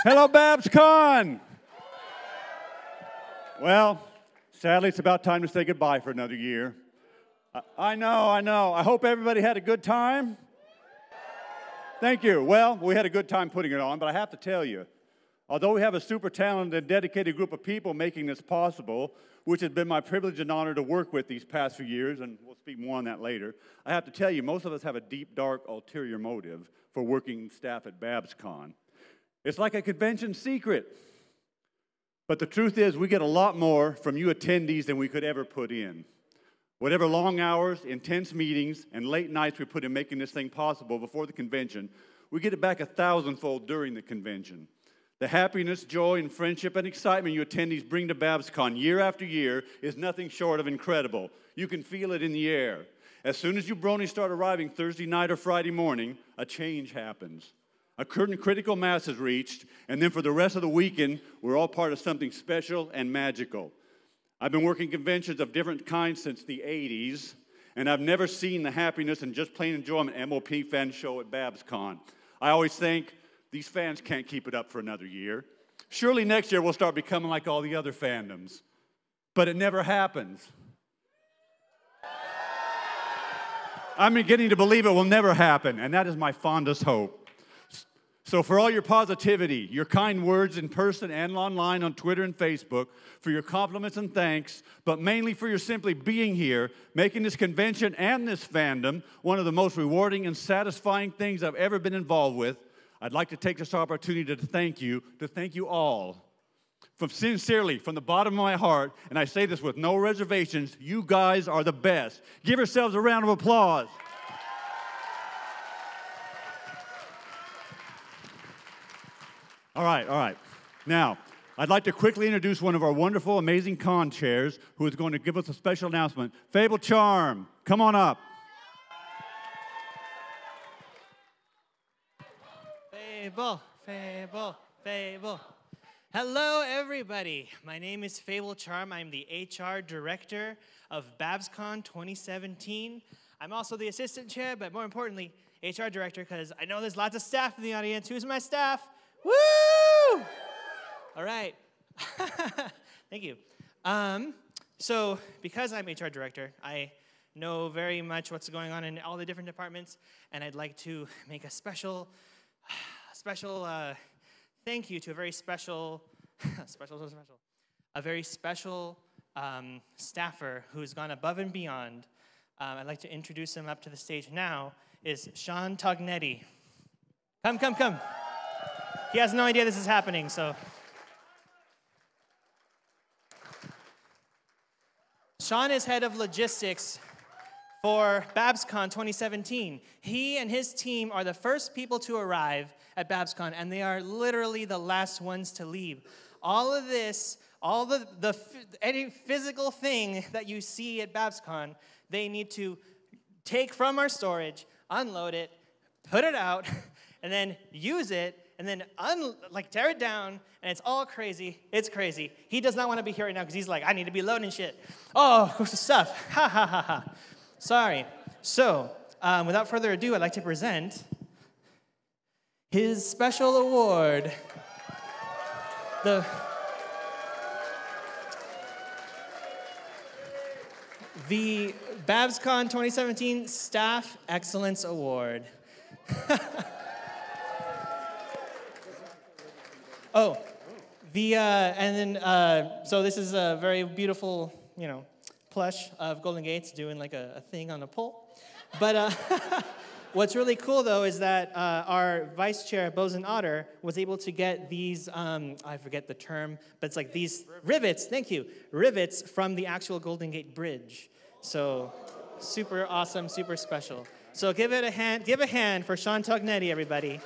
Hello, BABSCon! Well, sadly, it's about time to say goodbye for another year. I know. I hope everybody had a good time. Thank you. Well, we had a good time putting it on, but I have to tell you, although we have a super talented and dedicated group of people making this possible, which has been my privilege and honor to work with these past few years, and we'll speak more on that later, I have to tell you, most of us have a deep, dark, ulterior motive for working staff at BABSCon. It's like a convention secret. But the truth is, we get a lot more from you attendees than we could ever put in. Whatever long hours, intense meetings, and late nights we put in making this thing possible before the convention, we get it back 1,000-fold during the convention. The happiness, joy, and friendship and excitement you attendees bring to BABSCon year after year is nothing short of incredible. You can feel it in the air. As soon as you bronies start arriving Thursday night or Friday morning, a change happens. A critical mass is reached, and then for the rest of the weekend, we're all part of something special and magical. I've been working conventions of different kinds since the 80s, and I've never seen the happiness and just plain enjoyment MOP fans show at BABSCon. I always think, these fans can't keep it up for another year. Surely next year we'll start becoming like all the other fandoms. But it never happens. I'm beginning to believe it will never happen, and that is my fondest hope. So for all your positivity, your kind words in person and online on Twitter and Facebook, for your compliments and thanks, but mainly for your simply being here, making this convention and this fandom one of the most rewarding and satisfying things I've ever been involved with, I'd like to take this opportunity to thank you all. Sincerely, from the bottom of my heart, and I say this with no reservations, you guys are the best. Give yourselves a round of applause. All right. Now, I'd like to quickly introduce one of our wonderful, amazing con chairs who is going to give us a special announcement. Fable Charm, come on up. Fable. Hello, everybody. My name is Fable Charm. I'm the HR Director of BABSCon 2017. I'm also the Assistant Chair, but more importantly, HR Director, because I know there's lots of staff in the audience. Who's my staff? Woo! All right. Thank you. So because I'm HR Director, I know very much what's going on in all the different departments, and I'd like to make a special thank you to a very special, staffer who's gone above and beyond. I'd like to introduce him up to the stage now, is Sean Tognetti. Come. He has no idea this is happening, so. Sean is head of logistics for BABSCon 2017. He and his team are the first people to arrive at BABSCon, and they are literally the last ones to leave. All of this, any physical thing that you see at BABSCon, they need to take from our storage, unload it, put it out, and then use it, and then tear it down, and it's all crazy. It's crazy. He does not want to be here right now because he's like, I need to be loading shit. Oh, stuff. Ha. Sorry. So, without further ado, I'd like to present his special award. The BABSCon 2017 Staff Excellence Award. So this is a very beautiful, plush of Golden Gates doing like a thing on a pole. But what's really cool, though, is that our vice chair, Bosun Otter, was able to get these, I forget the term, but it's like these rivets, thank you, rivets from the actual Golden Gate Bridge. So super awesome, super special. So give a hand for Sean Tognetti, everybody.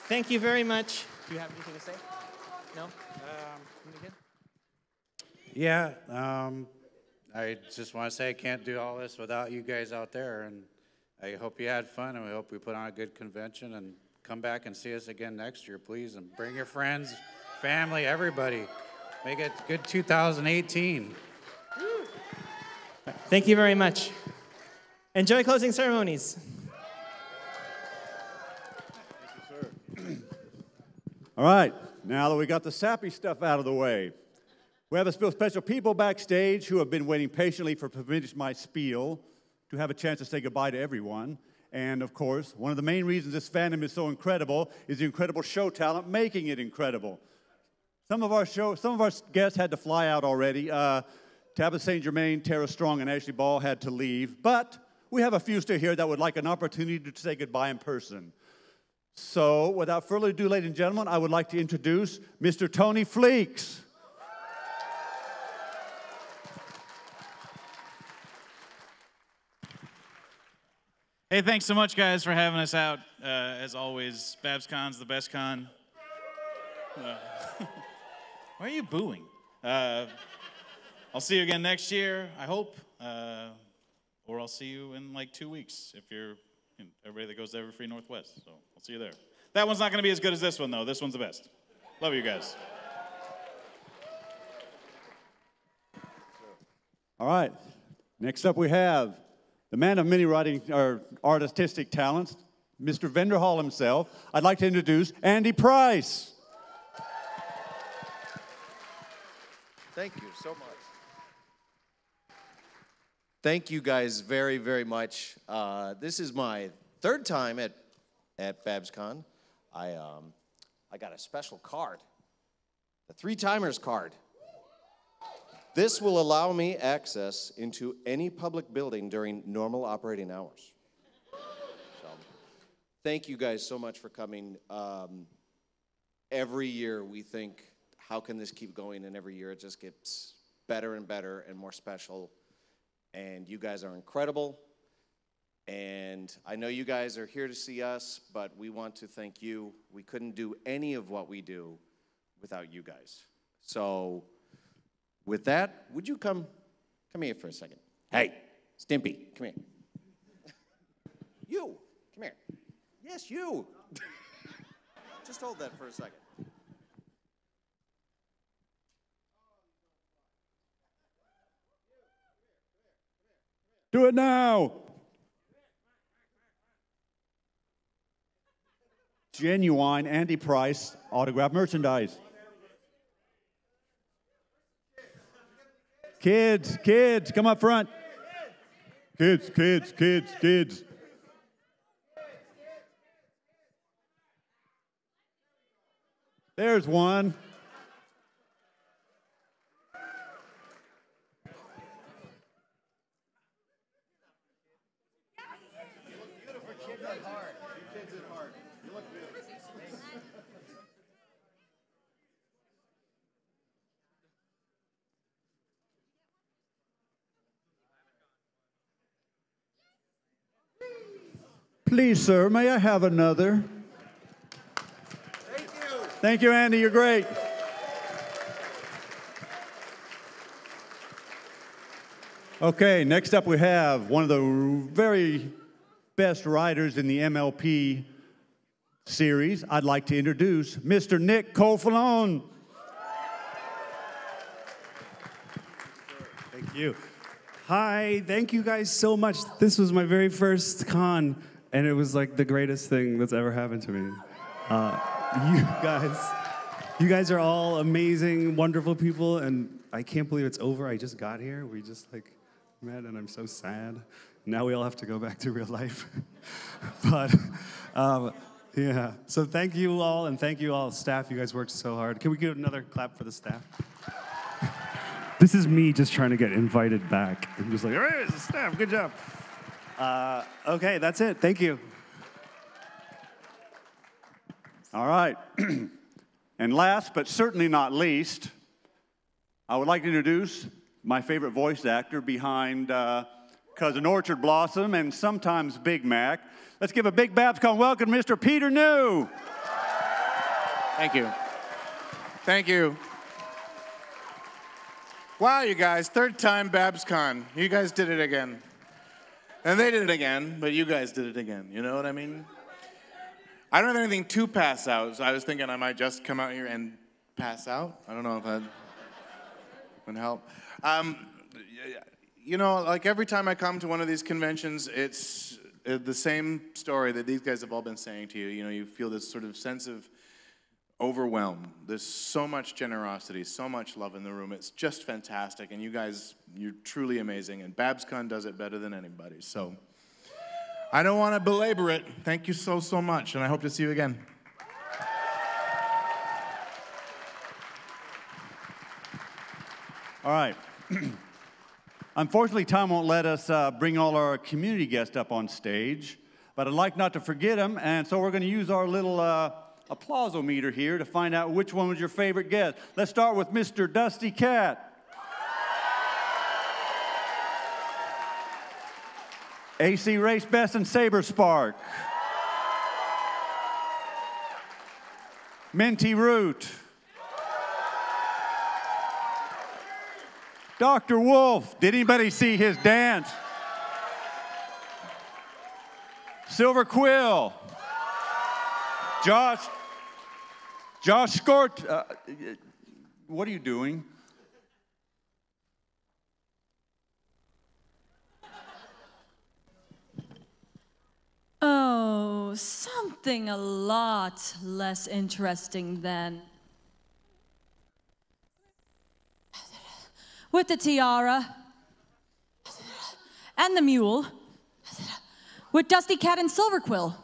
Thank you very much. Do you have anything to say? No? Yeah, I just want to say I can't do all this without you guys out there, and I hope you had fun, and we hope we put on a good convention, and come back and see us again next year, please, and bring your friends, family, everybody. Make it a good 2018. Thank you very much. Enjoy closing ceremonies. All right, now that we got the sappy stuff out of the way, we have a special people backstage who have been waiting patiently for to finish my spiel, to have a chance to say goodbye to everyone. And of course, one of the main reasons this fandom is so incredible is the incredible show talent making it incredible. Some of our guests had to fly out already. Tabitha St. Germain, Tara Strong, and Ashley Ball had to leave, but we have a few still here that would like an opportunity to say goodbye in person. So, without further ado, ladies and gentlemen, I would like to introduce Mr. Tony Flakes. Hey, thanks so much, guys, for having us out. As always, BABSCon's the best con. Why are you booing? I'll see you again next year, I hope. Or I'll see you in like 2 weeks if you're everybody that goes to Everfree Northwest. So I'll see you there. That one's not going to be as good as this one, though. This one's the best. Love you guys. All right. Next up, we have the man of many artistic talents, Mr. Vendor Hall himself. I'd like to introduce Andy Price. Thank you so much. Thank you guys very, very much. This is my third time at BABSCon. I got a special card, the three-timers card. This will allow me access into any public building during normal operating hours. So, thank you guys so much for coming. Every year we think, how can this keep going? And every year it just gets better and better and more special. And you guys are incredible. And I know you guys are here to see us, but we want to thank you. We couldn't do any of what we do without you guys. So with that, would you come here for a second? Hey, Stimpy, come here. You, come here. Yes, you. Just hold that for a second. Do it now. Genuine Andy Price autographed merchandise. Kids, come up front. Kids. There's one. Please, sir, may I have another? Thank you. Thank you, Andy. You're great. Okay, next up we have one of the very best writers in the MLP series. I'd like to introduce Mr. Nick Colfalone. Thank you. Hi, thank you guys so much. This was my very first con, and it was like the greatest thing that's ever happened to me. You guys are all amazing, wonderful people, and I can't believe it's over. I just got here. We just like met, and I'm so sad. Now we all have to go back to real life. But yeah, so thank you all, and thank you all, staff. You guys worked so hard. Can we give another clap for the staff? This is me just trying to get invited back. I'm just like, all right, staff, good job. Okay, that's it. Thank you. All right. And last, but certainly not least, I would like to introduce my favorite voice actor behind Cousin Orchard Blossom and sometimes Big Mac. Let's give a big BABSCon welcome to Mr. Peter New. Thank you. Thank you. Wow, you guys, third time BABSCon. You guys did it again. And they did it again, but you guys did it again. You know what I mean? I don't have anything to pass out, so I was thinking I might just come out here and pass out. I don't know if that would help. You know, like every time I come to one of these conventions, it's the same story that these guys have all been saying to you. You know, you feel this sort of sense of overwhelmed. There's so much generosity, so much love in the room. It's just fantastic, and you guys, you're truly amazing, and BABSCon does it better than anybody. So I don't want to belabor it. Thank you so, so much, and I hope to see you again. All right. Unfortunately, time won't let us bring all our community guests up on stage, but I'd like not to forget them, and so we're going to use our little applause-o-meter here to find out which one was your favorite guest. Let's start with Mr. Dusty Cat. AC Race Best and Saber Spark. Minty Root. Dr. Wolf. Did anybody see his dance? Silver Quill. Josh Scort. What are you doing? Oh, something a lot less interesting than... With the tiara, and the mule, with Dusty Cat and Silver Quill.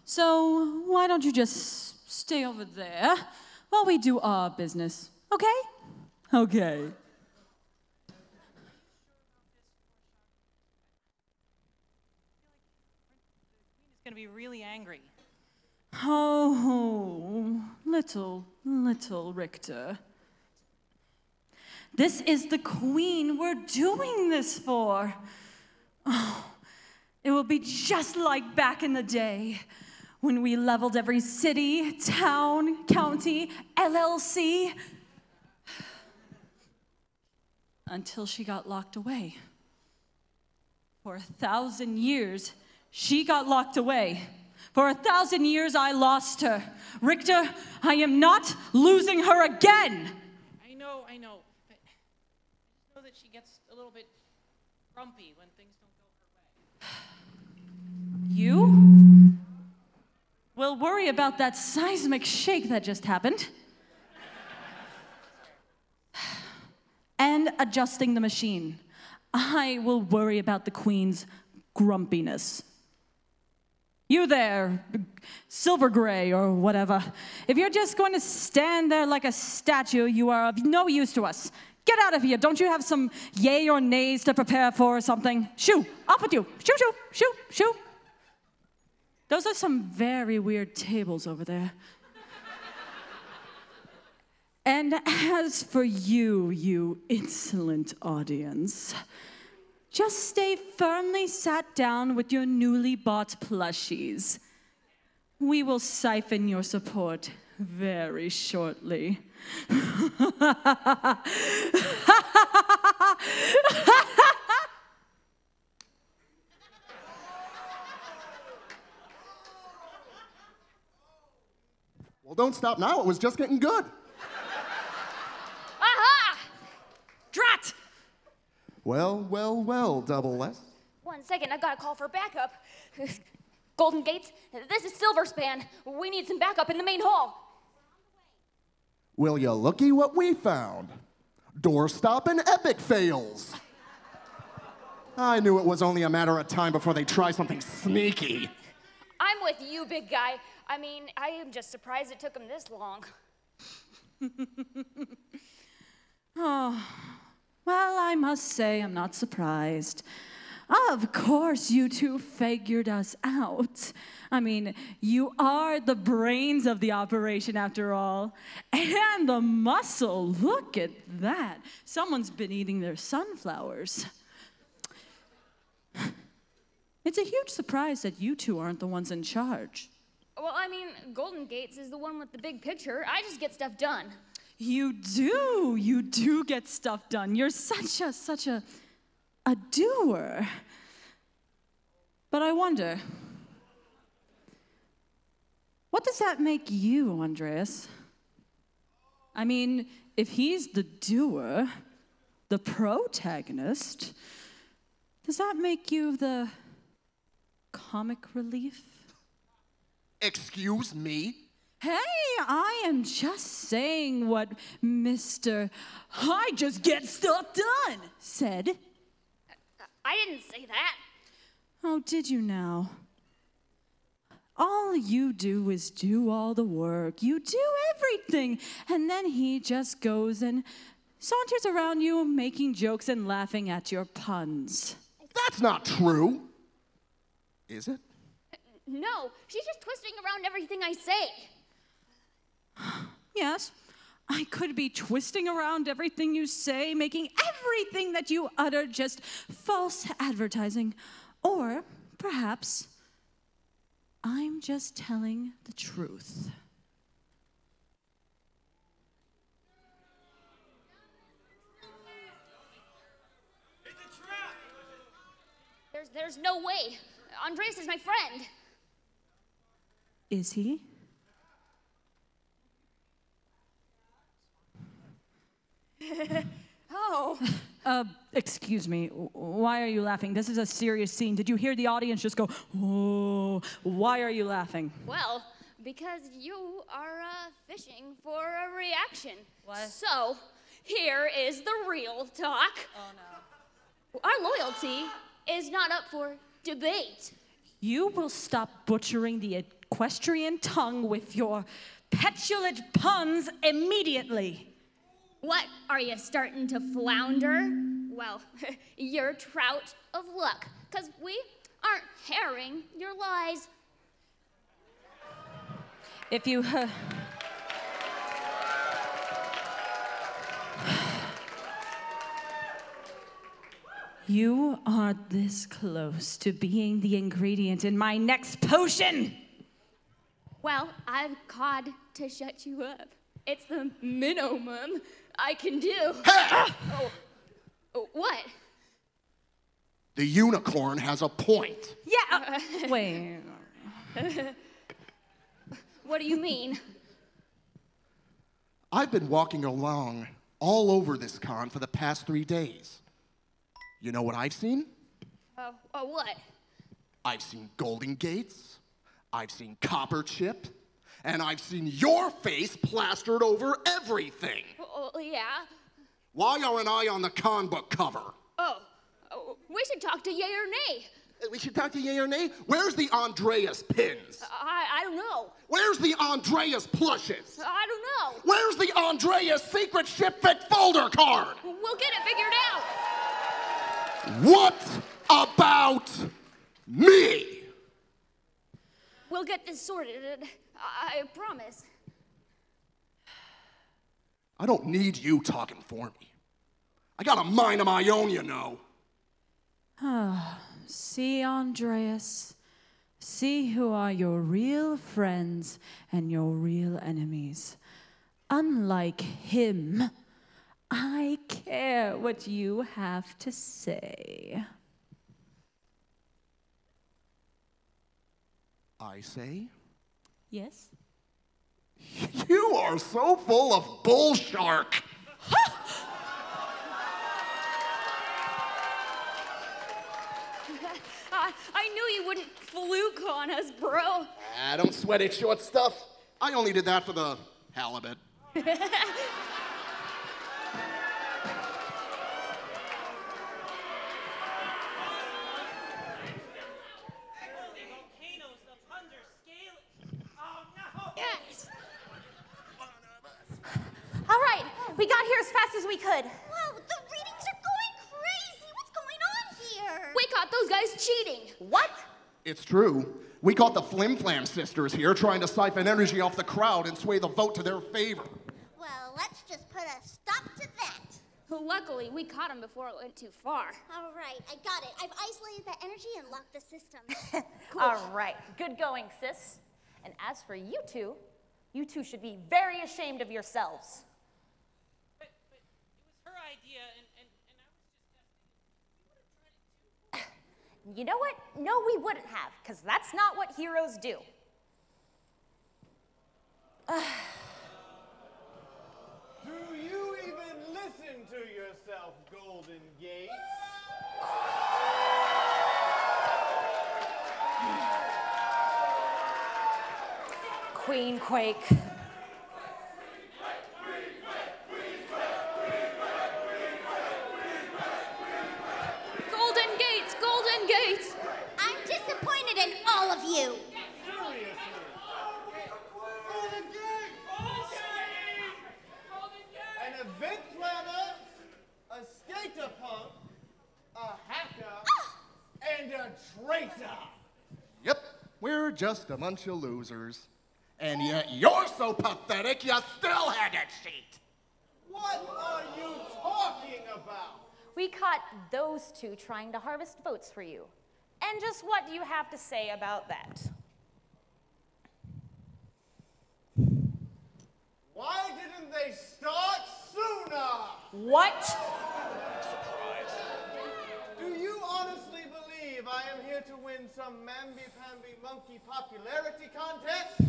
So why don't you just stay over there while we do our business, okay? Okay. He's gonna be really angry. Oh, little Richter. This is the queen we're doing this for. Oh, it will be just like back in the day when we leveled every city, town, county, LLC, until she got locked away. For 1,000 years, she got locked away. For 1,000 years, I lost her. Richter, I am not losing her again. I know. I know that she gets a little bit grumpy when things don't go her way. You will worry about that seismic shake that just happened. And adjusting the machine. I will worry about the queen's grumpiness. You there, Silver Gray or whatever. If you're just going to stand there like a statue, you are of no use to us. Get out of here. Don't you have some yay or nays to prepare for or something? Shoo, off with you. Shoo, shoo, shoo, shoo. Those are some very weird tables over there. And as for you, you insolent audience, just stay firmly sat down with your newly bought plushies. We will siphon your support very shortly. Well, don't stop now. It was just getting good. Aha! Drat! Well, Double S. 1 second, I've got a call for backup. Golden Gates, this is Silverspan. We need some backup in the main hall. Will you looky what we found? Doorstop and epic fails. I knew it was only a matter of time before they try something sneaky. I'm with you, big guy. I mean, I am just surprised it took him this long. Oh, well, I must say I'm not surprised. Of course you two figured us out. I mean, you are the brains of the operation after all. And the muscle, look at that. Someone's been eating their sunflowers. It's a huge surprise that you two aren't the ones in charge. Well, I mean, Golden Gates is the one with the big picture. I just get stuff done. You do get stuff done. You're such a doer. But I wonder, what does that make you, Andreas? I mean, if he's the doer, the protagonist, does that make you the comic relief? Excuse me? Hey, I am just saying what Mr. I just get stuff done said. I didn't say that. Oh, did you now? All you do is do all the work. You do everything. And then he just goes and saunters around you making jokes and laughing at your puns. That's not true. Is it? No, she's just twisting around everything I say. Yes, I could be twisting around everything you say, making everything that you utter just false advertising. Or perhaps I'm just telling the truth. There's no way. Andreas is my friend. Is he? Oh. Excuse me, why are you laughing? This is a serious scene. Did you hear the audience just go, oh, why are you laughing? Well, because you are fishing for a reaction. What? So, here is the real talk. Oh, no. Our loyalty is not up for debate. You will stop butchering the equestrian tongue with your petulant puns immediately. What, are you starting to flounder? Well, you're trout of luck, because we aren't herring your lies. If you... You are this close to being the ingredient in my next potion. Well, I've cod to shut you up. It's the minimum I can do. What? The unicorn has a point. Yeah. Wait. What do you mean? I've been walking along all over this con for the past 3 days. You know what I've seen? What? I've seen golden gates, I've seen copper chip, and I've seen your face plastered over everything. Yeah? Why aren't I on the con book cover? We should talk to Yay or Nay. We should talk to Yay or Nay? Where's the Andreas pins? I don't know. Where's the Andreas plushes? I don't know. Where's the Andreas secret ship fit folder card? We'll get it figured out. What about me? We'll get this sorted. I promise. I don't need you talking for me. I got a mind of my own, you know. See, Andreas. See who are your real friends and your real enemies. Unlike him, I care what you have to say. I say? Yes? You are so full of bull shark. I knew you wouldn't fluke on us, bro. Don't sweat it, short stuff. I only did that for the halibut. All right, we got here as fast as we could. Whoa, the readings are going crazy. What's going on here? We caught those guys cheating. What? It's true. We caught the Flim Flam sisters here trying to siphon energy off the crowd and sway the vote to their favor. Well, let's just put a stop to that. Luckily, we caught them before it went too far. All right, I got it. I've isolated the energy and locked the system. Cool. All right, good going, sis. And as for you two should be very ashamed of yourselves. But it was her idea, and I was just testing. You know what? No, we wouldn't have, because that's not what heroes do. Do you even listen to yourself, Golden Gate? Queen Quake. Golden gates, golden gates. I'm disappointed in all of you. An event planner, a skater punk, a hacker, and a traitor. Yep, we're just a bunch of losers. And yet you're so pathetic, you still had to cheat. What are you talking about? We caught those two trying to harvest votes for you. And just what do you have to say about that? Why didn't they start sooner? What? Do you honestly believe I am here to win some mamby-pamby monkey popularity contest?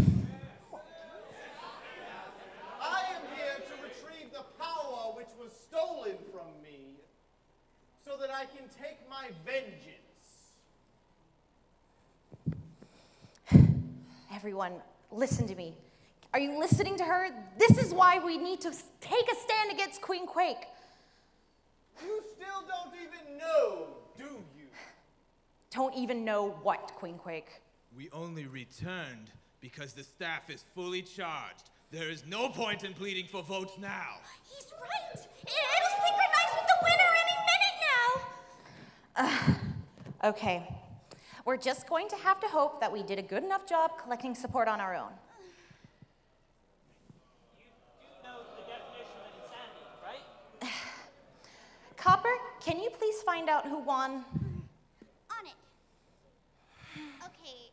I am here to retrieve the power which was stolen from me so that I can take my vengeance. Everyone, listen to me. Are you listening to her? This is why we need to take a stand against Queen Quake. You still don't even know, do you? Don't even know what, Queen Quake. We only returned because the staff is fully charged. There is no point in pleading for votes now. He's right. It'll synchronize with the winner any minute now. Okay. We're just going to have to hope that we did a good enough job collecting support on our own. You do know the definition of insanity, right? Copper, can you please find out who won? On it. Okay,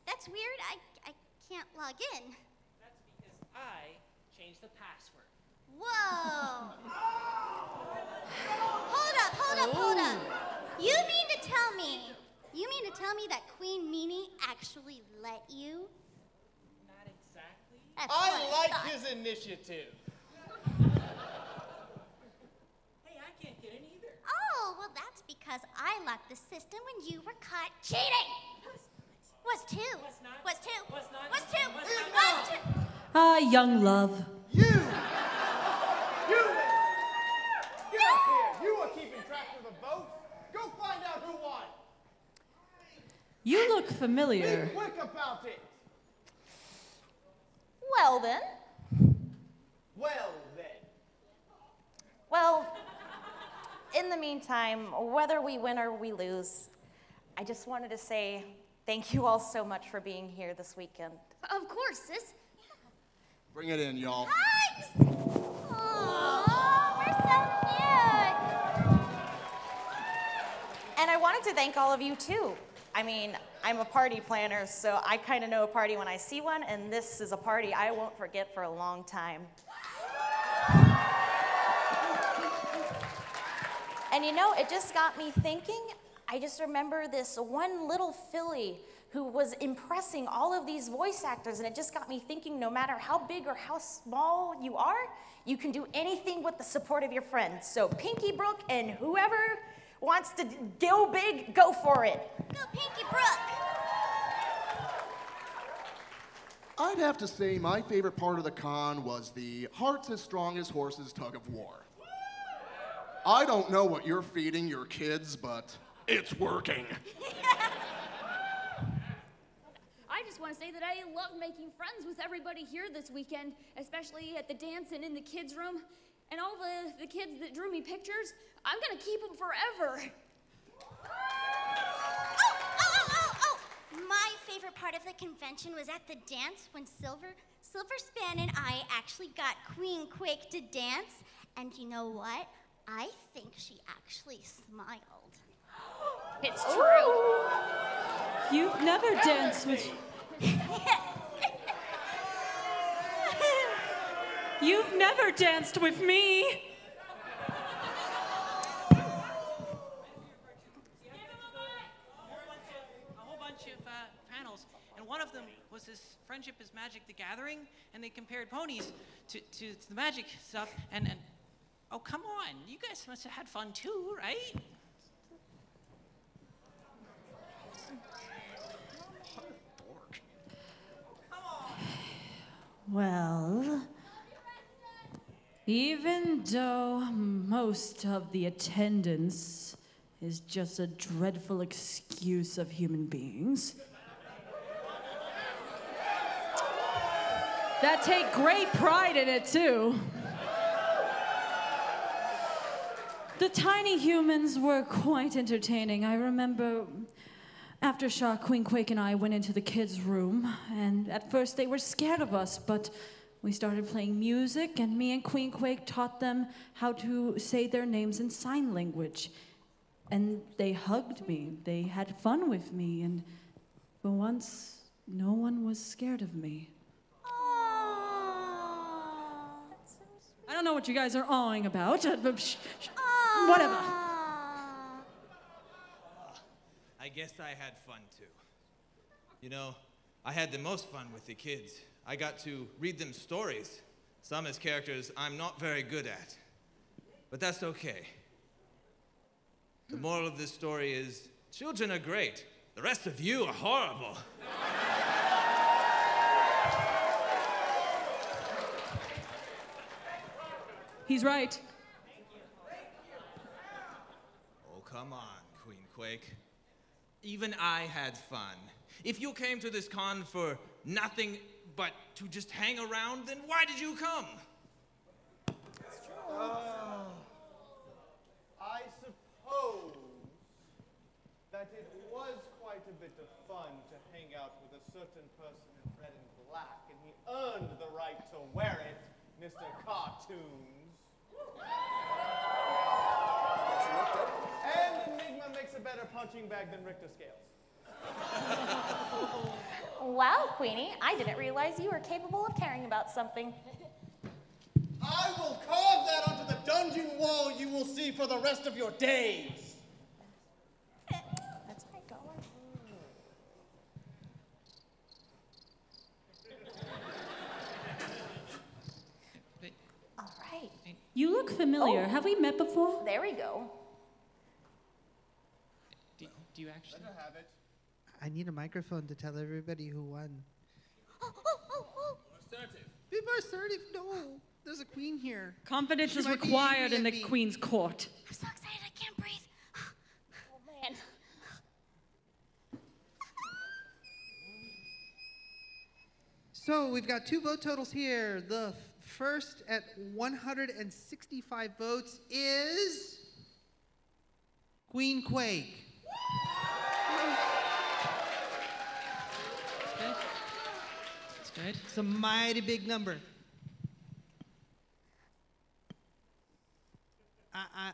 that's weird. I can't log in. That's because I changed the password. Whoa. Hold up. You mean to tell me that Queen Meanie actually let you? Not exactly. That's I what like thought. his initiative. Hey, I can't get in either. Oh, well, that's because I locked the system when you were caught cheating. Was two. Was not. Was two. Was not. Was two. Was Was two. Ah, young love. You! Get up here! You are keeping track of the vote. Go find out who won. You look familiar. Be quick about it. Well then. Well, in the meantime, whether we win or we lose, I just wanted to say thank you all so much for being here this weekend. Of course, sis. Bring it in, y'all. Hugs! Aww, we're so cute. And I wanted to thank all of you too. I mean, I'm a party planner, so I kind of know a party when I see one, and this is a party I won't forget for a long time. And you know, it just got me thinking. I just remember this one little filly who was impressing all of these voice actors, and it just got me thinking, no matter how big or how small you are, you can do anything with the support of your friends. So Pinky Brook and whoever wants to go big, go for it. Go Pinky Brook. I'd have to say my favorite part of the con was the Hearts as Strong as Horses tug of war. I don't know what you're feeding your kids, but it's working. I just want to say that I love making friends with everybody here this weekend, especially at the dance and in the kids' room. And all the kids that drew me pictures, I'm going to keep them forever. Oh! My favorite part of the convention was at the dance when Silverspan and I actually got Queen Quake to dance. And you know what? I think she actually smiled. It's true. You've never danced with... You've never danced with me. A whole bunch of panels, and one of them was this Friendship is Magic: The Gathering, and they compared ponies to the magic stuff, and oh, come on, you guys must have had fun too, right? Well, even though most of the attendance is just a dreadful excuse of human beings that take great pride in it, too. The tiny humans were quite entertaining. I remember Aftershock, Queen Quake and I went into the kids' room, and at first they were scared of us, but we started playing music, and me and Queen Quake taught them how to say their names in sign language. And they hugged me. They had fun with me, and for once, no one was scared of me. I don't know what you guys are awing about, but whatever. I guess I had fun too. You know, I had the most fun with the kids. I got to read them stories, some as characters I'm not very good at. But that's okay. The moral of this story is, children are great. The rest of you are horrible. He's right. Oh, come on, Queen Quake. Even I had fun. If you came to this con for nothing but to just hang around, then why did you come? I suppose that it was quite a bit of fun to hang out with a certain person in red and black, and he earned the right to wear it, Mr. Cartoons. And Enigma makes a better punching bag than Richter scales. Wow, Queenie, I didn't realize you were capable of caring about something. I will carve that onto the dungeon wall you will see for the rest of your days. That's right, going. All right. You look familiar. Have we met before? There we go. Do you actually? Let her have it. I need a microphone to tell everybody who won. Assertive. Be more assertive. No, there's a queen here. Confidence She is might be required angry in at the me. Queen's court. I'm so excited I can't breathe. Oh, man. So we've got two vote totals here. The first at 165 votes is Queen Quake. That's good. It's a mighty big number.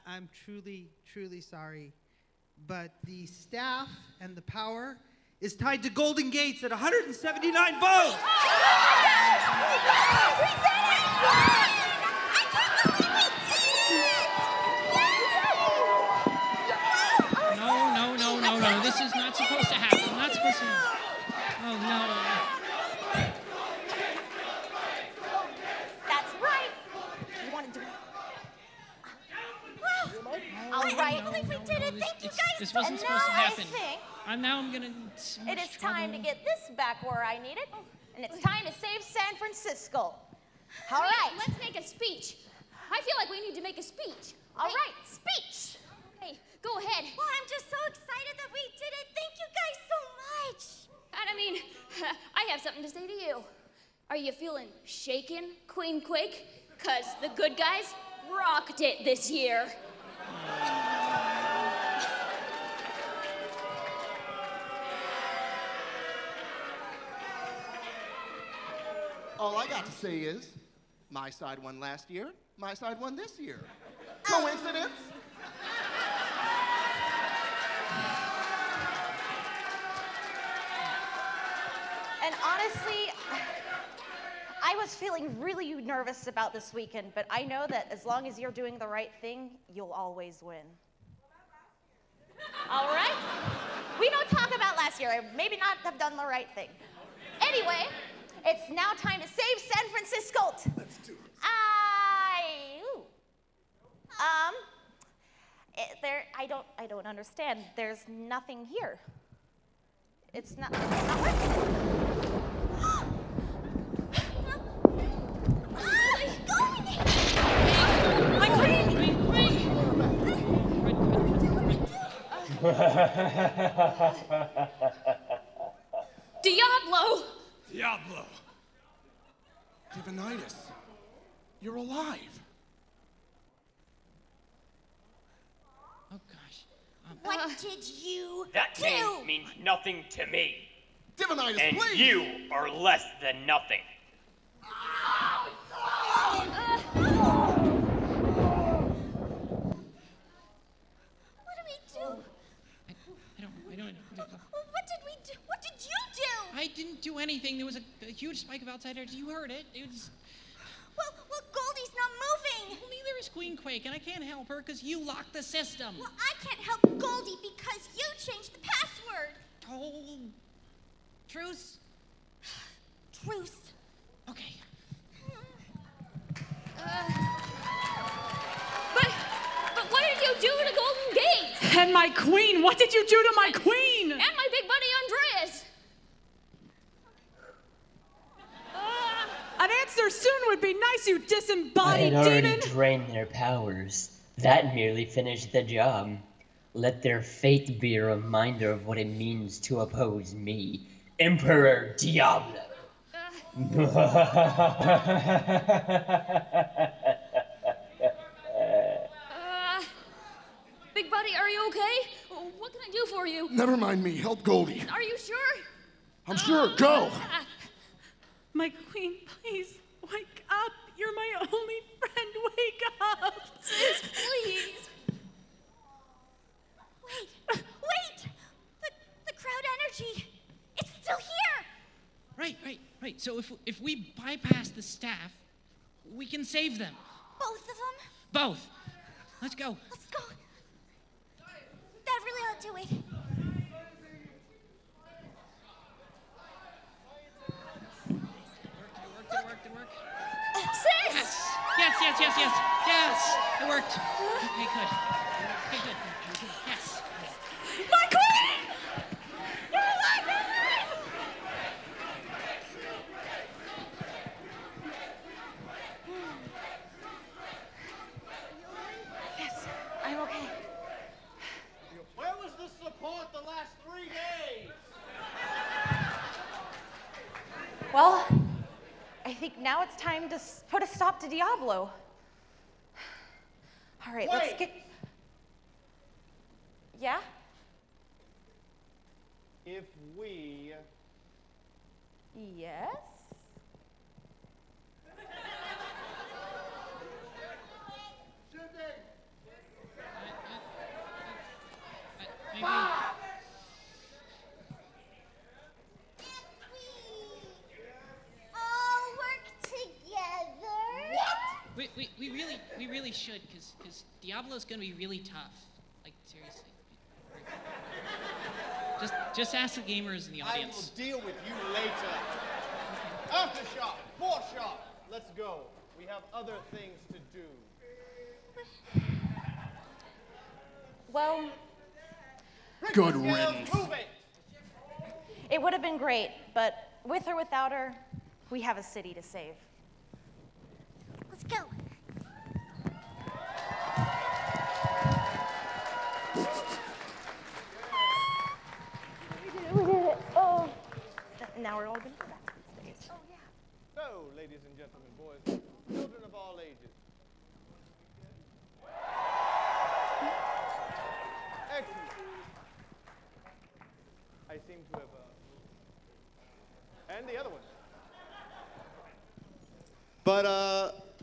I'm truly, truly sorry, but the staff and the power is tied to Golden Gates at 179 votes. No. This is not supposed to happen. Not supposed to. Oh, no. That's right. You want to do it? All right. I believe we did it. Thank you guys. This wasn't And supposed to now I happen. think I'm gonna. it is time to get this back where I need it, and it's time to save San Francisco. All right. Let's make a speech. I feel like we need to make a speech. All right. Speech. Hey, go ahead. Well, I'm just so excited that we did it. Thank you guys so much. And I mean, I have something to say to you. Are you feeling shaken, Queen Quake? 'Cause the good guys rocked it this year. All I got to say is, my side won last year, my side won this year. Coincidence? And honestly, I was feeling really nervous about this weekend, but I know that as long as you're doing the right thing, you'll always win. All right? We don't talk about last year. I maybe not have done the right thing. Anyway, it's now time to save San Francisco. Let's do it. I don't understand. There's nothing here. It's not working. Diablo! Diablo. Divinitis, you're alive. Oh, gosh. What did you That do? name means nothing to me. Divinitis, and please! you are less than nothing. What did we do? I don't. What did we do? What did you do? I didn't do anything. There was a huge spike of outsiders. You heard it. It was. Well, Goldie's not moving. Well, neither is Queen Quake, and I can't help her because you locked the system. Well, I can't help Goldie because you changed the password. Oh. Truce? Truce. Okay. But what did you do to Golden Gate? And my queen, what did you do to my queen? And my big buddy Andreas. An answer soon would be nice, you I disembodied had already demon. drained their powers. That merely finished the job. Let their fate be a reminder of what it means to oppose me, Emperor Diablo. Big buddy, are you okay? What can I do for you? Never mind me. Help Goldie. Are you sure? I'm sure. Go. My queen, please, wake up. You're my only friend. Wake up. Sis, please. Wait! The crowd energy, it's still here! Right. So if we bypass the staff, we can save them. Both of them? Both. Let's go. Let's go. That really ought to do it. It worked. Sis! Yes. It worked. Okay, good. Yes. My queen! You're alive! Yes, I'm okay. Where was the support the last 3 days? Well, I think now it's time to put a stop to Diablo. All right, let's Wait. get... Yeah? If we... Yes? Maybe. All work together. What? We really should, because Diablo's gonna be really tough. Like, seriously. Just ask the gamers in the I audience. will deal with you later. Aftershock, foreshock. Let's go. We have other things to do. Well, Good Fitzgerald, riddance. move it. it would have been great, but with or without her, we have a city to save. Let's go. We did it. Oh. Now we're all going to go back to the stage. Oh, yeah. So, ladies and gentlemen, boys, children of all ages. Excellent. I seem to have, and the other one. But,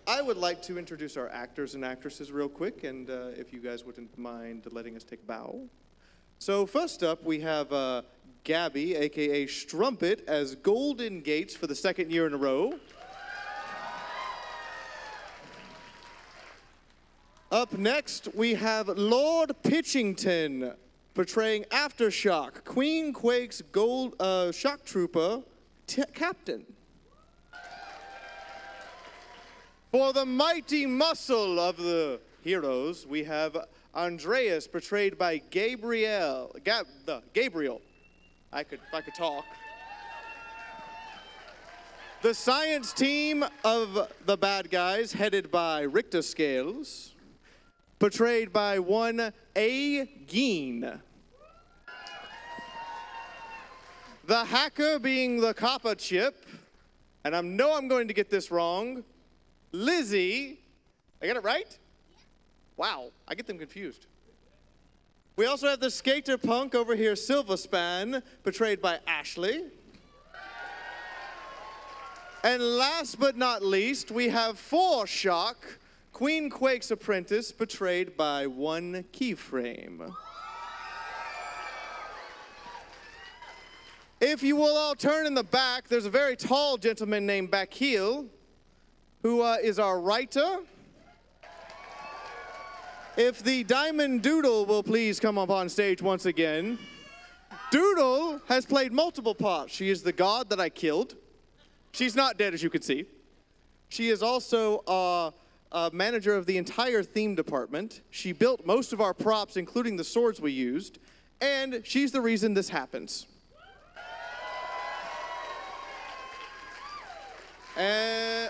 I would like to introduce our actors and actresses real quick, and if you guys wouldn't mind letting us take a bow. So first up, we have Gabby, a.k.a. Strumpet, as Golden Gates for the 2nd year in a row. Up next, we have Lord Pitchington, portraying Aftershock, Queen Quake's shock trooper captain. For the mighty muscle of the heroes, we have Andreas, portrayed by Gabriel. I could talk. The science team of the bad guys, headed by Richter Scales, portrayed by one A. Geen. The hacker being the copper chip, and I know I'm going to get this wrong, Lizzie. I got it right? Wow, I get them confused. We also have the skater punk over here, Silverspan, portrayed by Ashley. And last but not least, we have Foreshock, Queen Quake's apprentice, portrayed by One Keyframe. If you will all turn in the back, there's a very tall gentleman named Bakil, who is our writer. If the Diamond Doodle will please come up on stage once again. Doodle has played multiple parts. She is the god that I killed. She's not dead, as you can see. She is also a manager of the entire theme department. She built most of our props, including the swords we used, and she's the reason this happens.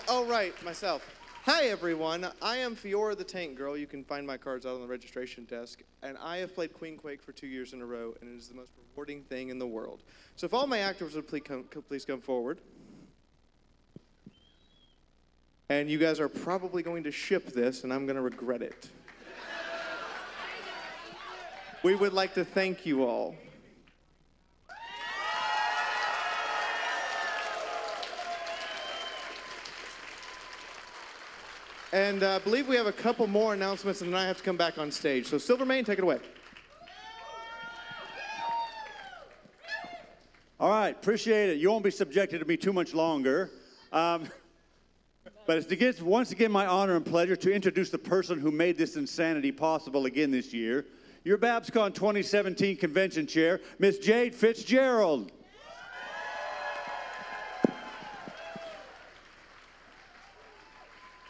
Oh, right, myself. Hi, everyone. I am Fior the Tank Girl. You can find my cards out on the registration desk. And I have played Queen Quake for 2 years in a row, and it is the most rewarding thing in the world. So if all my actors would please come forward. And you guys are probably going to ship this, and I'm going to regret it. We would like to thank you all. And I believe we have a couple more announcements, and then I have to come back on stage. So Silvermane, take it away. All right, appreciate it. You won't be subjected to me too much longer. But it's once again my honor and pleasure to introduce the person who made this insanity possible again this year. Your BABSCon 2017 convention chair, Miss Jade Fitzgerald.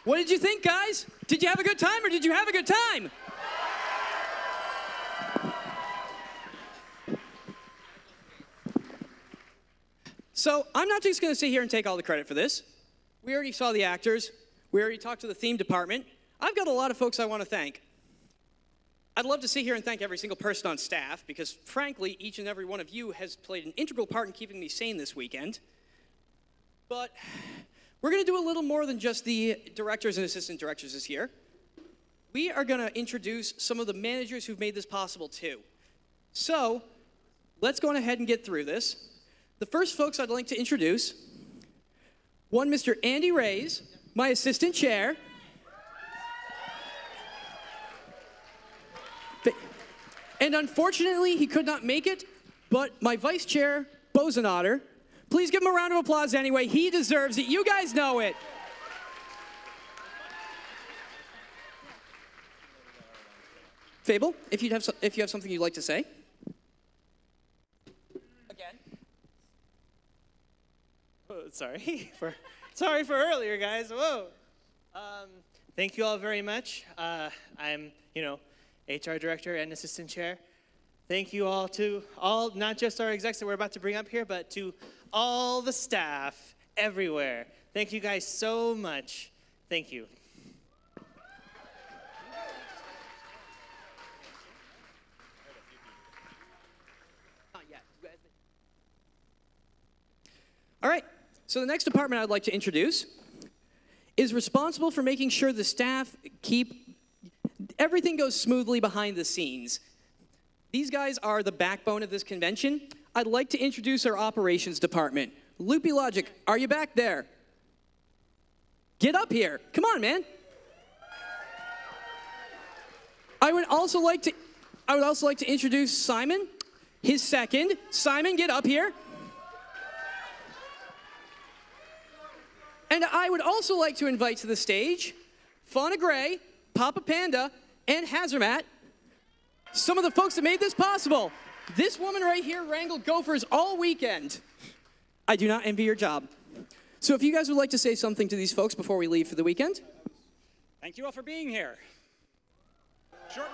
What did you think, guys? Did you have a good time, or did you have a good time? So I'm not just going to sit here and take all the credit for this. We already saw the actors. We already talked to the theme department. I've got a lot of folks I want to thank. I'd love to sit here and thank every single person on staff, because frankly, each and every one of you has played an integral part in keeping me sane this weekend. But we're going to do a little more than just the directors and assistant directors this year. We are going to introduce some of the managers who've made this possible too. So let's go on ahead and get through this. The first folks I'd like to introduce, one Mr. Andy Reyes, my assistant chair. And unfortunately, he could not make it, but my vice chair, Bozenatter. Please give him a round of applause anyway. He deserves it. You guys know it. Fable, if you have something you'd like to say. Again. Oh, sorry for earlier, guys. Whoa. Thank you all very much. I'm, HR director and assistant chair. Thank you all to not just our execs that we're about to bring up here, but to all the staff everywhere. Thank you guys so much. Thank you. All right, so the next department I'd like to introduce is responsible for making sure the staff everything goes smoothly behind the scenes. These guys are the backbone of this convention. I'd like to introduce our operations department. Loopy Logic, are you back there? Get up here. Come on, man. I would also like to introduce Simon, his second. Simon, get up here. And I would also like to invite to the stage Fauna Gray, Papa Panda, and Hazarmat, some of the folks that made this possible. This woman right here wrangled gophers all weekend. I do not envy your job. So if you guys would like to say something to these folks before we leave for the weekend. Thank you all for being here. Short.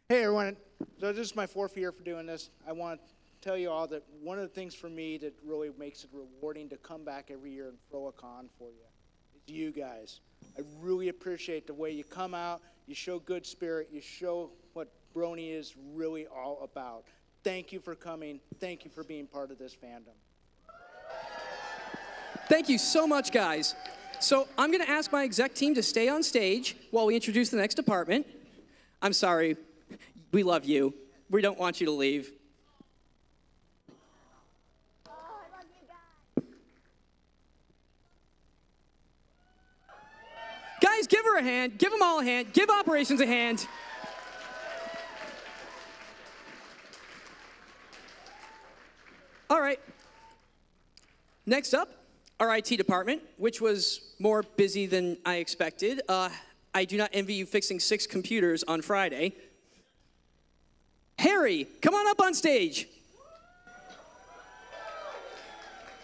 Hey everyone, so this is my 4th year for doing this. I want to tell you all that one of the things for me that really makes it rewarding to come back every year and throw a con for you is you guys. I really appreciate the way you come out, you show good spirit, you show what Brony is really all about. thank you for coming. Thank you for being part of this fandom. Thank you so much, guys. So I'm going to ask my exec team to stay on stage while we introduce the next department. I'm sorry. We love you. We don't want you to leave. Guys, give her a hand. Give them all a hand. Give operations a hand. All right. Next up, our IT department, which was more busy than I expected. I do not envy you fixing 6 computers on Friday. Harry, come on up on stage.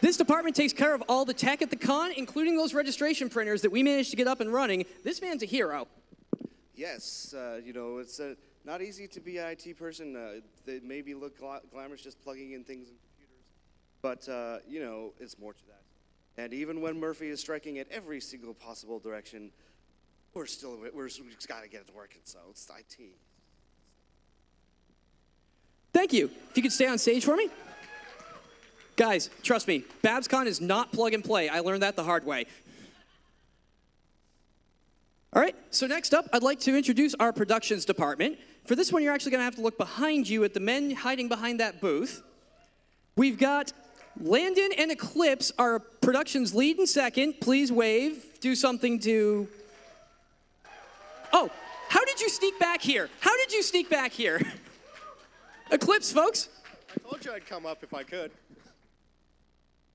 This department takes care of all the tech at the con, including those registration printers that we managed to get up and running. This man's a hero. Yes, you know, it's not easy to be an IT person. They maybe look glamorous just plugging in things in computers, but, you know, it's more to that. And even when Murphy is striking at every single possible direction, we've just got to get it working, so it's IT. Thank you. If you could stay on stage for me. Guys, trust me, BABSCon is not plug and play. I learned that the hard way. All right, so next up, I'd like to introduce our productions department. For this one, you're actually going to have to look behind you at the men hiding behind that booth. We've got Landon and Eclipse, our productions lead and second. Please wave. Do something to... Oh, how did you sneak back here? How did you sneak back here? Eclipse, folks. I told you I'd come up if I could.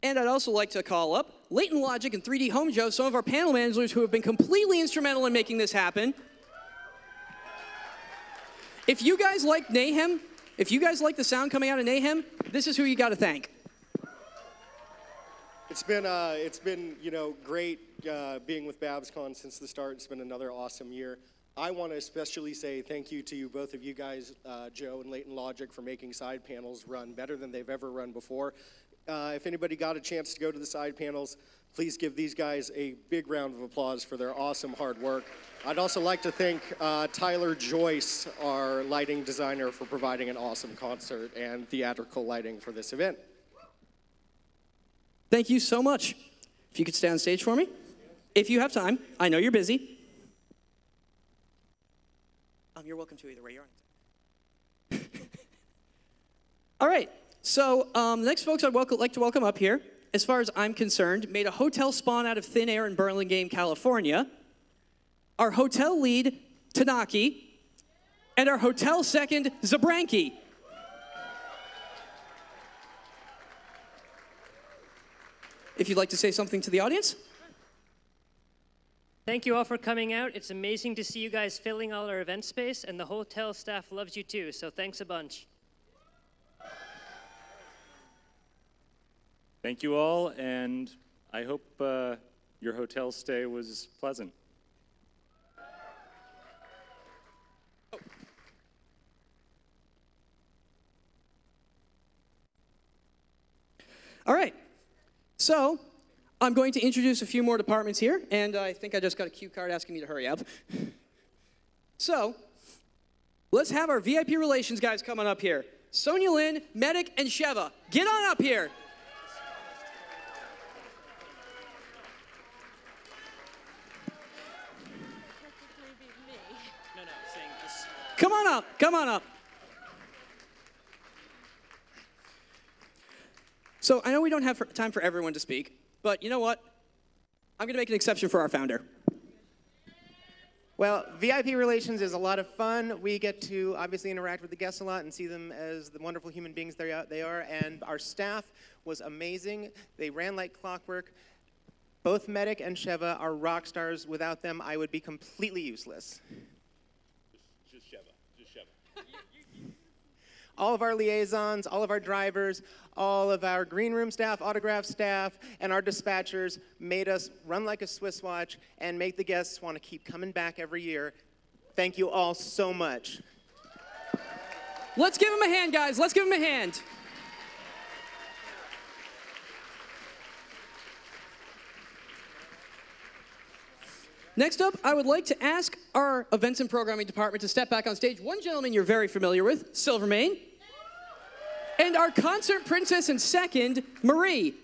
And I'd also like to call up Leighton Logic and 3D Home Joe, some of our panel managers who have been completely instrumental in making this happen. If you guys like Mayhem, if you guys like the sound coming out of Mayhem, this is who you got to thank. It's been you know, great being with BABSCon since the start. It's been another awesome year. I want to especially say thank you to both of you guys, Joe and Leighton Logic, for making side panels run better than they've ever run before. If anybody got a chance to go to the side panels, please give these guys a big round of applause for their awesome hard work. I'd also like to thank Tyler Joyce, our lighting designer, for providing an awesome concert and theatrical lighting for this event. Thank you so much. If you could stay on stage for me. If you have time. I know you're busy. You're welcome to either way. You're on. All right. So the next folks I'd like to welcome up here, as far as I'm concerned, made a hotel spawn out of thin air in Burlingame, California. Our hotel lead, Tanaki, and our hotel second, Zabranki. If you'd like to say something to the audience. Thank you all for coming out. It's amazing to see you guys filling all our event space, and the hotel staff loves you too, so thanks a bunch. Thank you all, and I hope your hotel stay was pleasant. All right. So I'm going to introduce a few more departments here, and I think I just got a cue card asking me to hurry up. So let's have our VIP relations guys coming up here. Sonia Lynn, Medic, and Sheva. Get on up here. Come on up, come on up. So I know we don't have time for everyone to speak, but you know what? I'm going to make an exception for our founder. Well, VIP relations is a lot of fun. We get to obviously interact with the guests a lot and see them as the wonderful human beings they are. And our staff was amazing. They ran like clockwork. Both Medic and Sheva are rock stars. Without them, I would be completely useless. Just Sheva. All of our liaisons, all of our drivers, all of our green room staff, autograph staff, and our dispatchers made us run like a Swiss watch and make the guests want to keep coming back every year. Thank you all so much. Let's give him a hand, guys. Let's give him a hand. Next up, I would like to ask our events and programming department to step back on stage. One gentleman you're very familiar with, Silvermane. And our concert princess in second, Marie.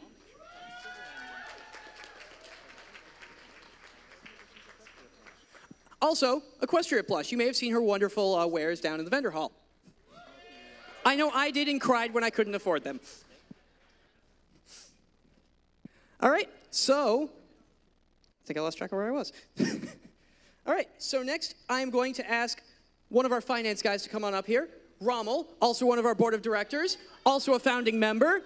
Also, Equestria Plus. You may have seen her wonderful wares down in the vendor hall. I know I did and cried when I couldn't afford them. All right, so I think I lost track of where I was. All right, so next I am going to ask one of our finance guys to come on up here. Rommel, also one of our board of directors, also a founding member.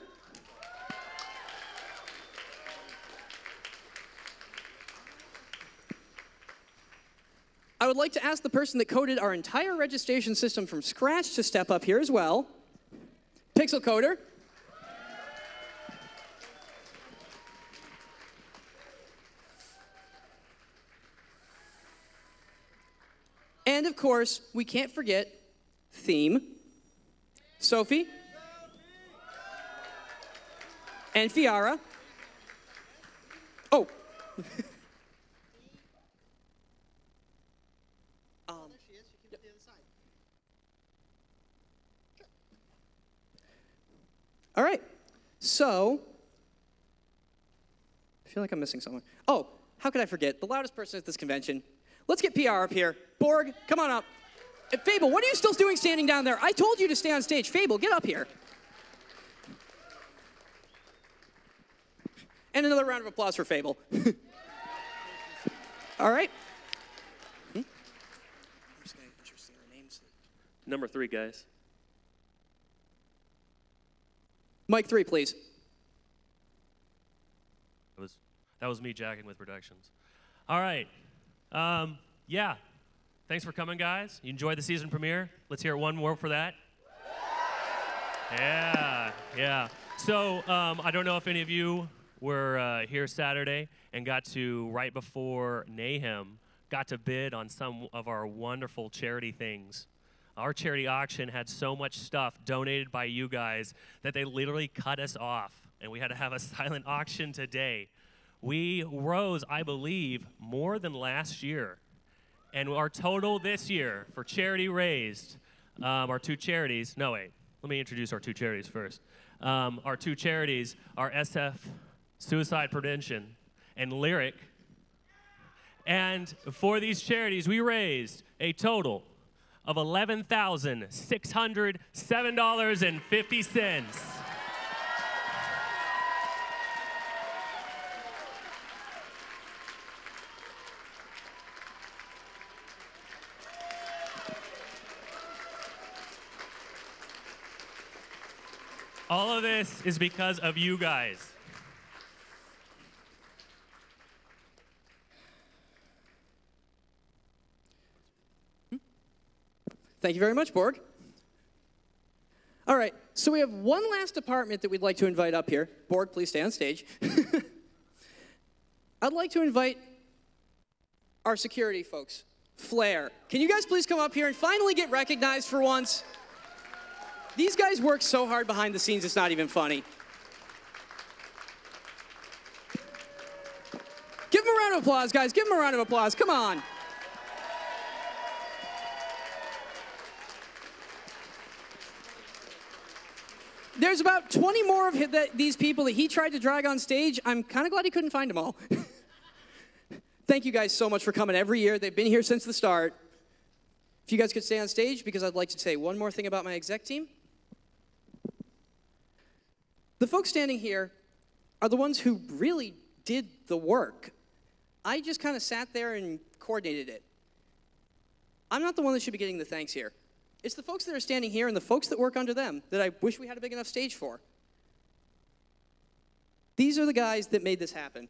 I would like to ask the person that coded our entire registration system from scratch to step up here as well. Pixel Coder. And of course, we can't forget Theme, Sophie, and Fiara. Oh. All right, so I feel like I'm missing someone. Oh, how could I forget? The loudest person at this convention. Let's get PR up here. Borg, come on up. Fable, what are you still doing standing down there? I told you to stay on stage. Fable, get up here. And another round of applause for Fable. All right. I'm just going to interesting names. Number 3, guys. Mic 3, please. That was me jacking with productions. All right. Yeah. Thanks for coming, guys. You enjoyed the season premiere? Let's hear it one more for that. Yeah. So I don't know if any of you were here Saturday and got to, right before Mayhem, got to bid on some of our wonderful charity things. Our charity auction had so much stuff donated by you guys that they literally cut us off, and we had to have a silent auction today. We rose, I believe, more than last year. And our total this year for charity raised, our 2 charities, no wait, let me introduce our 2 charities first. Our 2 charities are SF Suicide Prevention and Lyric. And for these charities, we raised a total of $11,607.50. All of this is because of you guys. Thank you very much, Borg. All right, so we have one last department that we'd like to invite up here. Borg, please stay on stage. I'd like to invite our security folks. Flair, can you guys please come up here and finally get recognized for once? These guys work so hard behind the scenes, it's not even funny. Give them a round of applause, guys. Give them a round of applause. Come on. There's about 20 more of these people that he tried to drag on stage. I'm kind of glad he couldn't find them all. Thank you guys so much for coming every year. They've been here since the start. If you guys could stay on stage, because I'd like to say one more thing about my exec team. The folks standing here are the ones who really did the work. I just kind of sat there and coordinated it. I'm not the one that should be getting the thanks here. It's the folks that are standing here and the folks that work under them that I wish we had a big enough stage for. These are the guys that made this happen.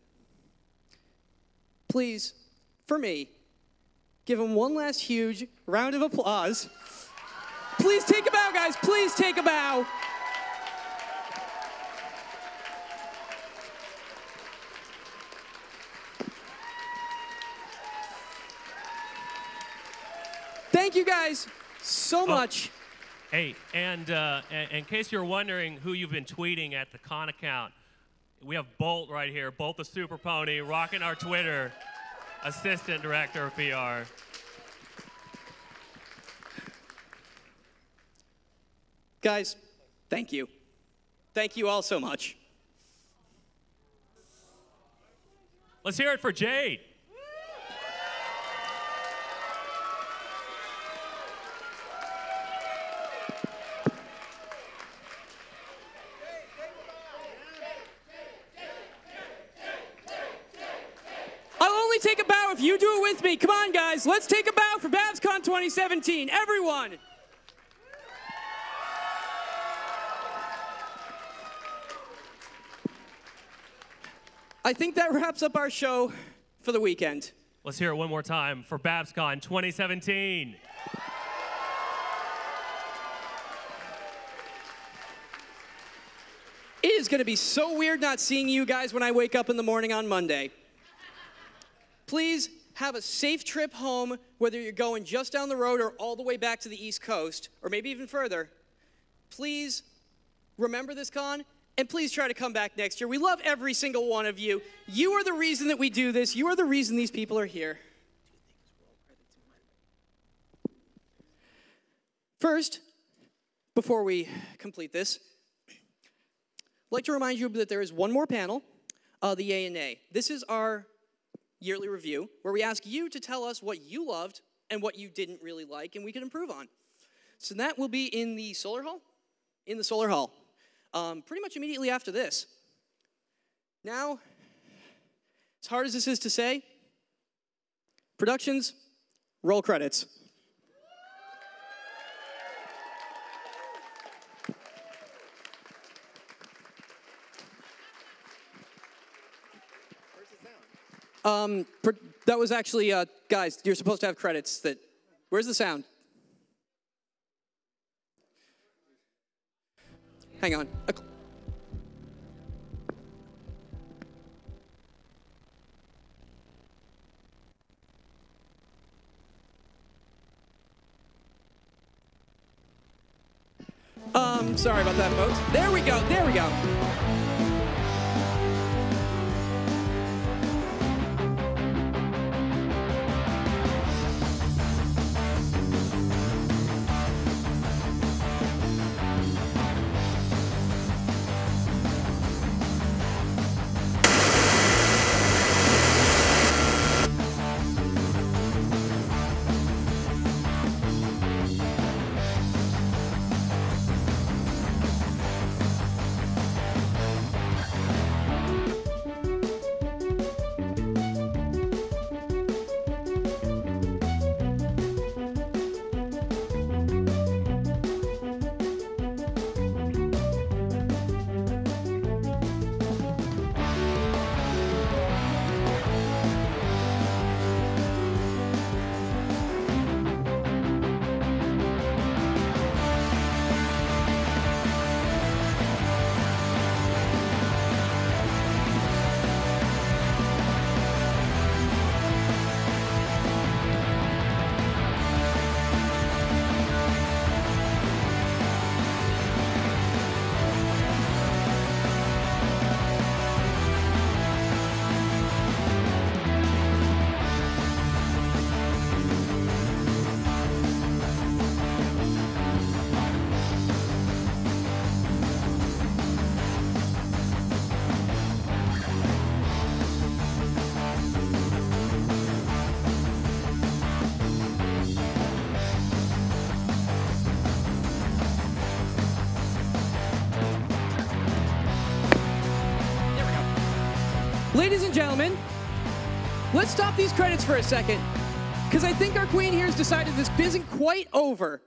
Please, for me, give them one last huge round of applause. Please take a bow, guys. Please take a bow. Thank you guys so much. Hey, and in case you're wondering who you've been tweeting at the con account, we have Bolt right here, Bolt the Super Pony, rocking our Twitter, assistant director of PR. Guys, Thank you. Thank you all so much. Let's hear it for Jade. I'll only take a bow if you do it with me. Come on, guys. Let's take a bow for BABSCon 2017. Everyone. I think that wraps up our show for the weekend. Let's hear it one more time for BABSCon 2017. It is going to be so weird not seeing you guys when I wake up in the morning on Monday. Please have a safe trip home, whether you're going just down the road or all the way back to the East Coast, or maybe even further. Please remember this con, and please try to come back next year. We love every single one of you. You are the reason that we do this. You are the reason these people are here. First, before we complete this, I'd like to remind you that there is one more panel, the Yay and Nay. This is our yearly review, where we ask you to tell us what you loved and what you didn't really like, and we can improve on. So that will be in the Solar Hall. In the Solar Hall. Pretty much immediately after this. Now, as hard as this is to say, productions, roll credits. That was actually, guys, you're supposed to have credits that, where's the sound? Hang on. Sorry about that, folks. There we go, there we go. Ladies and gentlemen, let's stop these credits for a second, because I think our queen here has decided this isn't quite over.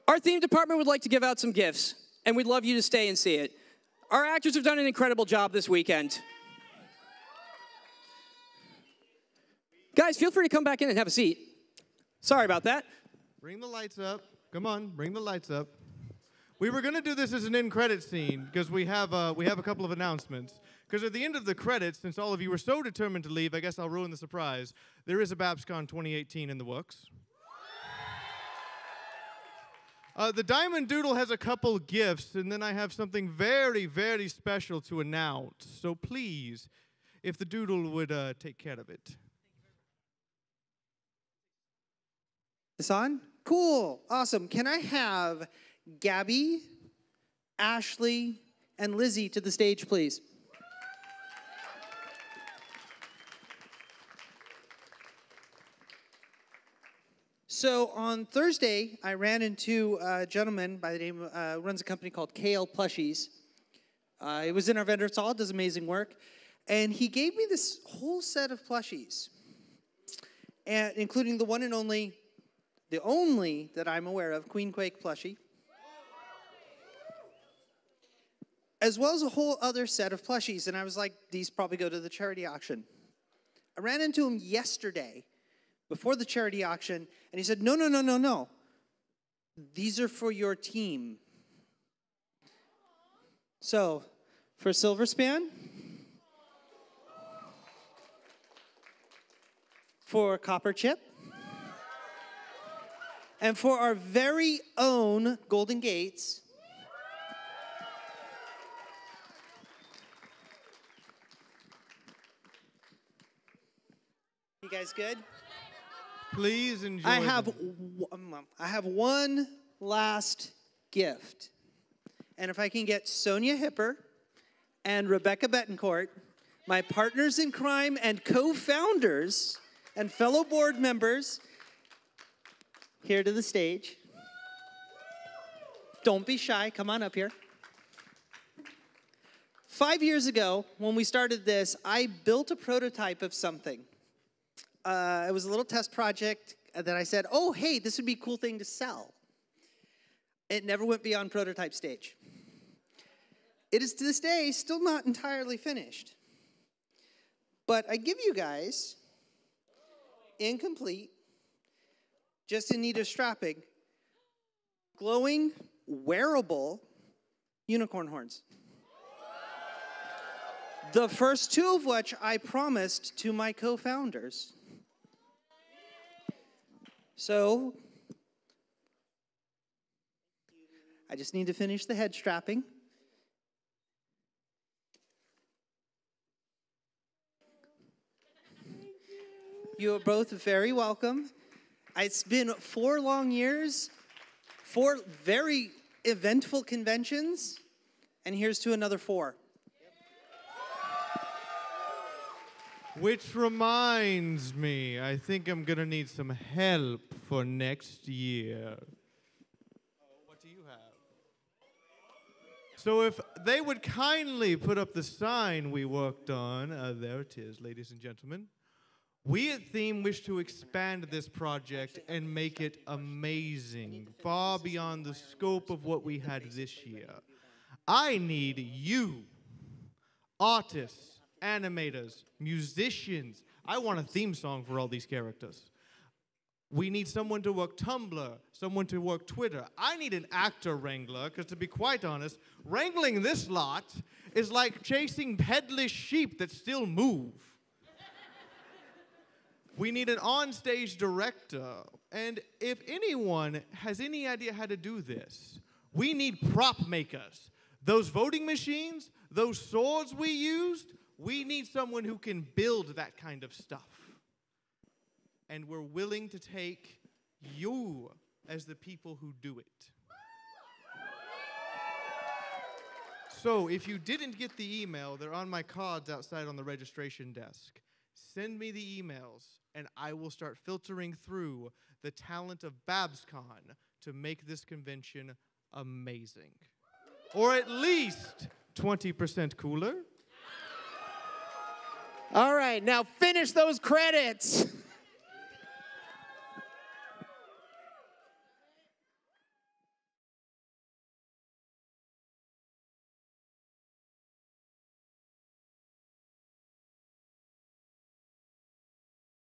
Our theme department would like to give out some gifts, and we'd love you to stay and see it. Our actors have done an incredible job this weekend. Guys, feel free to come back in and have a seat. Sorry about that. Bring the lights up. Come on, bring the lights up. We were going to do this as an end credit scene because we have a couple of announcements. Because at the end of the credits, since all of you were so determined to leave, I guess I'll ruin the surprise. There is a BABSCon 2018 in the works. The Diamond Doodle has a couple gifts, and then I have something very, very special to announce. So please, if the Doodle would take care of it. This on? Cool. Awesome. Can I have Gabby, Ashley, and Lizzie to the stage, please? So on Thursday, I ran into a gentleman by the name of, runs a company called KL Plushies. It was in our vendor stall, does amazing work. And he gave me this whole set of plushies, and including the one and only, the only that I'm aware of, Queen Quake plushie, as well as a whole other set of plushies. And I was like, these probably go to the charity auction. I ran into him yesterday before the charity auction, and he said, no, no, no, no, no. These are for your team. So, for Silver Span, for Copper Chip, and for our very own Golden Gates, you guys good? Please enjoy. I have one last gift. And if I can get Sonia Hipper and Rebecca Betancourt, my partners in crime and co-founders and fellow board members, here to the stage. Don't be shy. Come on up here. 5 years ago, when we started this, I built a prototype of something. It was a little test project that I said, oh, hey, this would be a cool thing to sell. It never went beyond prototype stage. It is to this day still not entirely finished. But I give you guys, incomplete, just in need of strapping, glowing, wearable unicorn horns. The first two of which I promised to my co-founders. So, I just need to finish the head strapping. You are both very welcome. It's been 4 long years, 4 very eventful conventions, and here's to another 4. Which reminds me, I think I'm gonna need some help for next year. What do you have? So if they would kindly put up the sign we worked on, there it is, ladies and gentlemen. We at Theme wish to expand this project and make it amazing, far beyond the scope of what we had this year. I need you, artists, animators, musicians. I want a theme song for all these characters. We need someone to work Tumblr, someone to work Twitter. I need an actor wrangler, because to be quite honest, wrangling this lot is like chasing headless sheep that still move. We need an on-stage director, and if anyone has any idea how to do this, we need prop makers. Those voting machines, those swords we used, we need someone who can build that kind of stuff. And we're willing to take you as the people who do it. So if you didn't get the email, they're on my cards outside on the registration desk. Send me the emails, and I will start filtering through the talent of BABSCon to make this convention amazing. Or at least 20% cooler. All right, now finish those credits.